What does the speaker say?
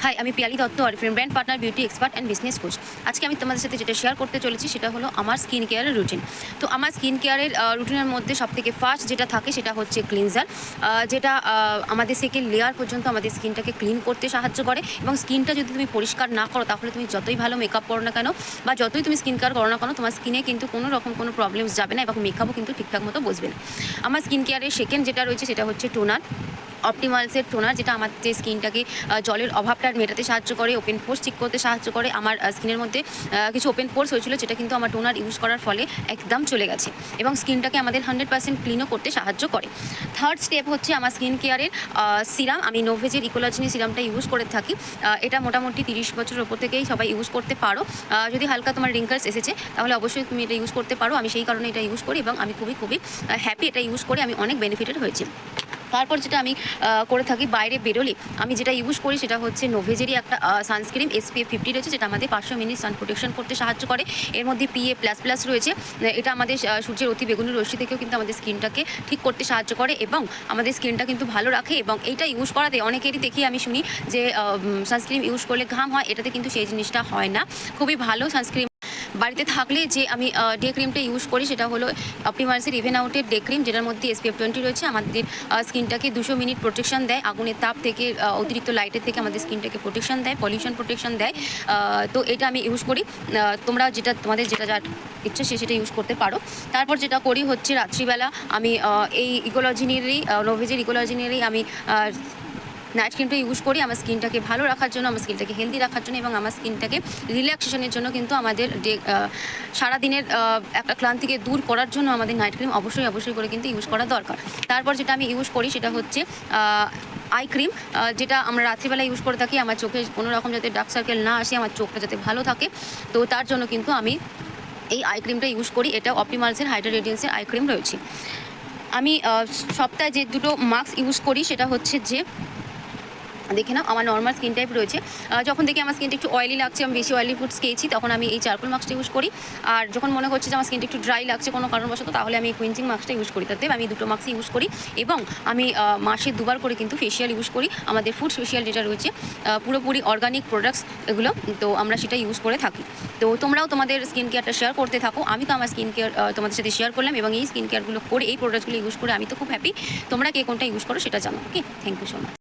High, আমি Piyali Dutta, Oriflame brand partner, beauty expert and business coach. আজকে আমি তোমাদের সাথে যেটা শেয়ার করতে চলেছি সেটা হলো আমার স্কিন কেয়ারের রুটিন। তো আমার স্কিন কেয়ারের রুটিনের মধ্যে সবথেকে ফার্স্ট যেটা থাকে সেটা হচ্ছে ক্লিনজার, যেটা আমাদের সেকেন্ড লেয়ার পর্যন্ত আমাদের স্কিনটাকে ক্লিন করতে সাহায্য করে। এবং স্কিনটা যদি তুমি পরিষ্কার না করো তাহলে তুমি যতই ভালো মেকআপ করো না কেন বা যতই তুমি স্কিন কেয়ার করো না কেন, তোমার স্কিনে কিন্তু কোনো রকম কোনো প্রবলেমস যাবে না এবং মেকআপও কিন্তু ঠিকঠাক মতো বসবে না। আমার স্কিন কেয়ারের সেকেন্ড যেটা রয়েছে সেটা হচ্ছে টোনার, অপটিমালসের টোনার, যেটা আমাদের স্কিনটাকে জলের অভাবটা মেটাতে সাহায্য করে, ওপেন পোর্স ঠিক করতে সাহায্য করে। আমার স্কিনের মধ্যে কিছু ওপেন পোর্স হয়েছিল, যেটা কিন্তু আমার টোনার ইউজ করার ফলে একদম চলে গেছে এবং স্কিনটাকে আমাদের 100% ক্লিনও করতে সাহায্য করে। থার্ড স্টেপ হচ্ছে আমার স্কিন কেয়ারের সিরাম। আমি নোভেজের ইকোলজিনি সিরামটা ইউজ করে থাকি। এটা মোটামুটি 30 বছরের ওপর থেকেই সবাই ইউজ করতে পারো। যদি হালকা তোমার রিঙ্কলস এসেছে তাহলে অবশ্যই তুমি এটা ইউজ করতে পারো। আমি সেই কারণে এটা ইউজ করি এবং আমি খুবই হ্যাপি এটা ইউজ করে, আমি অনেক বেনিফিটেড হয়েছি। তারপর যেটা আমি করে থাকি, বাইরে বেরোলে আমি যেটা ইউজ করি সেটা হচ্ছে নোভেজেরই একটা সানস্ক্রিন SPF 50 রয়েছে, যেটা আমাদের 500 মিনিট সান প্রোটেকশন করতে সাহায্য করে। এর মধ্যে PA++ রয়েছে, এটা আমাদের সূর্যের অতি বেগুনি রশ্মি থেকেও কিন্তু আমাদের স্কিনটাকে ঠিক করতে সাহায্য করে এবং আমাদের স্কিনটা কিন্তু ভালো রাখে। এবং এইটা ইউজ করাতে অনেকেরই দেখি আমি শুনি যে সানস্ক্রিন ইউজ করলে ঘাম হয়, এটাতে কিন্তু সেই জিনিসটা হয় না। খুবই ভালো সানস্ক্রিন। বাড়িতে থাকলে যে আমি ডে ক্রিমটা ইউজ করি সেটা হলো অপটিমালসের ইভেন আউটের ডে ক্রিম, যেটার মধ্যে SPF 20 রয়েছে। আমাদের স্কিনটাকে 200 মিনিট প্রোটেকশন দেয়, আগুনের তাপ থেকে, অতিরিক্ত লাইটের থেকে আমাদের স্কিনটাকে প্রোটেকশন দেয়, পলিউশন প্রোটেকশন দেয়। তো এটা আমি ইউজ করি। তোমরা তোমাদের যেটা যা ইচ্ছে সেটা ইউজ করতে পারো। তারপর যেটা করি হচ্ছে রাত্রিবেলা আমি এই ইকোলজিনেরই, নোভেজের ইকোলজিনেরই আমি নাইট ক্রিমটা ইউজ করি আমার স্কিনটাকে ভালো রাখার জন্য, আমার স্কিনটাকে হেলদি রাখার জন্য এবং আমার স্কিনটাকে রিল্যাক্সেশনের জন্য। কিন্তু আমাদের সারাদিনের একটা ক্লান্তিকে দূর করার জন্য আমাদের নাইট ক্রিম অবশ্যই করে কিন্তু ইউজ করা দরকার। তারপর যেটা আমি ইউজ করি সেটা হচ্ছে আই ক্রিম, যেটা আমরা রাত্রিবেলা ইউজ করে থাকি আমার চোখে কোনো রকম যাতে ডার্ক সার্কেল না আসে, আমার চোখটা যাতে ভালো থাকে। তো তার জন্য কিন্তু আমি এই আই ক্রিমটা ইউজ করি। এটা অপটিমালসের হাইড্রা রেডিয়েন্সের আই ক্রিম রয়েছে। আমি সপ্তাহে যে দুটো মাস্ক ইউজ করি সেটা হচ্ছে যে, দেখে নাও আমার নর্মাল স্কিন টাইপ রয়েছে। যখন দেখি আমার স্কিনটা একটু অয়েলি লাগছে, আমি বেশি অয়েলি ফুডস খেয়েছি, তখন আমি এই চারকোল মাস্কটা ইউজ করি। আর যখন মনে হচ্ছে যে আমার স্কিনটা একটু ড্রাই লাগছে কোনো কারণবশত, তাহলে আমি কুইনজিং মাস্কটা ইউজ করি। তাতে আমি দুটো মাস্কই ইউজ করি এবং আমি মাসে 2 বার করে কিন্তু ফেশিয়াল ইউজ করি। আমাদের ফুড ফেশিয়াল যেটা রয়েছে পুরোপুরি অর্গানিক প্রোডাক্টস এগুলো, তো আমরা সেটা ইউজ করে থাকি। তো তোমরাও তোমাদের স্কিন কেয়ারটা শেয়ার করতে থাকো। আমি তো আমার স্কিন কেয়ার তোমাদের সাথে শেয়ার করলাম এবং এই স্কিন কেয়ারগুলো করে, এই প্রোডাক্টসগুলো ইউজ করে আমি তো খুব হ্যাপি। তোমরা কে কোনটা ইউজ করো সেটা জানো। ওকে, থ্যাংক ইউ সো মাচ।